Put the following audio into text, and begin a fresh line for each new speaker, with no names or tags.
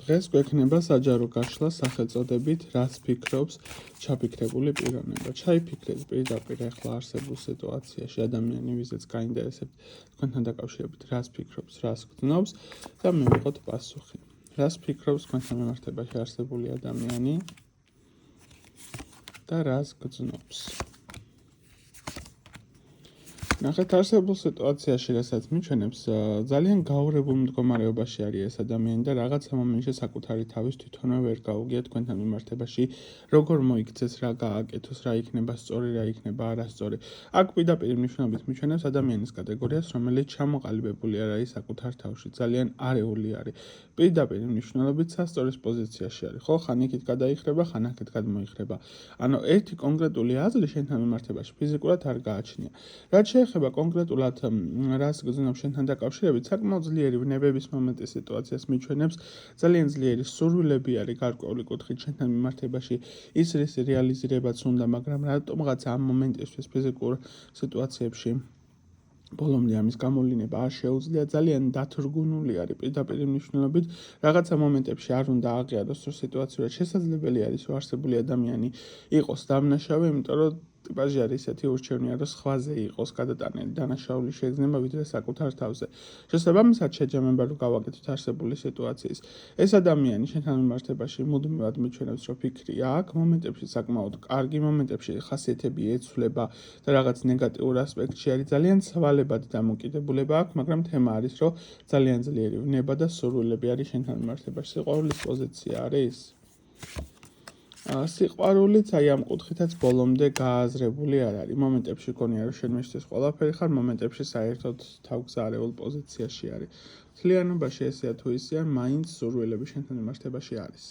დღეს გვექნება საჯარო გაშლა სახელწოდებით რას ფიქრობს ჩაფიქრებული პიროვნება. ჩაიფიქრეთ პირდაპირ ახლა არსებულ სიტუაციაში ადამიანი, ვიზეც გაინტერესებთ თქვენთან დაკავშირებით რას ფიქრობს, რას გრძნობს და მივიღოთ პასუხი. რას ფიქრობს თქვენთან მიმართებაში არსებული ადამიანი და რას გრძნობს. ნახეთ, არსებულ სიტუაციაში, რასაც მიჩვენებს, ძალიან გაურებულ მდგომარეობაში არის ეს ადამიანი და რაღაცა მომენტში საკუთარი თავის თვითონვე ვერ გაუგია თქვენთან მიმართებაში, როგორ მოიქცეს, რა გააკეთოს, რა იქნება სწორი, რა იქნება არასწორი. აქ პირდაპირ მნიშვნელობით მიჩვენებს ადამიანის კატეგორიას, რომელიც ჩამოყალიბებული არ არის საკუთარ თავში, ძალიან არეული არის. პირდაპირ მნიშვნელობით სასწორის პოზიციაში არის, ხო? ხან იქით გადაიხრება, ხან აქეთ გადმოიხრება. ანუ ერთი კონკრეტული აზრი შენთან მიმართებაში ფიზიკურად არ გააჩნია. რაც ეხება კონკრეტულად რას გრძნობს შენთან დაკავშირებით, საკმაოდ ძლიერი ვნებების მომენტის სიტუაციას მიჩვენებს, ძალიან ძლიერი სურვილები არის გარკვეული კუთხით შენთან მიმართებაში, ის რის რეალიზირებაც უნდა, მაგრამ რატომღაც ამ მომენტისთვის ფიზიკურ სიტუაციებში ბოლომდე ამის გამოვლინება არ შეუძლია, ძალიან დათრგუნული არის პირდაპირ მნიშვნელობით, რაღაცა მომენტებში არ უნდა აღიაროს, რომ სიტუაციურად შესაძლებელი არის, რომ არსებული ადამიანი იყოს დამნაშავე, იმიტომ რომ ტიპაჟი არის ისეთი ურჩევნია, რომ სხვაზე იყოს გადატანილი დანაშაული შეგრძნება ვიდრე საკუთარ თავზე. შესაბამისად შეჯამება, რომ გავაკეთოთ არსებული სიტუაციის. ეს ადამიანი შენთან მიმართებაში მუდმივად მიჩვენებს, რომ ფიქრი აქვს, მომენტებში საკმაოდ კარგი, მომენტებში ხასიათები ეცვლება და რაღაც ნეგატიურ ასპექტში არის, ძალიან ცვალებადი დამოკიდებულება აქვს, მაგრამ თემა არის, რომ ძალიან ძლიერი ვნება და სურვილები არის შენთან მიმართებაში. სიყვარულის პოზიცია არის. სიყვარულიც აი ამ კუთხითაც ბოლომდე გააზრებული არ არის. მომენტებში გონია, რომ შენ მისთვის ყველაფერი ხარ, მომენტებში საერთოდ თავგზარებულ პოზიციაში არის. მთლიანობაში ესეა თუ ისეა, მაინც სურვილები შენთან მიმართებაში არის.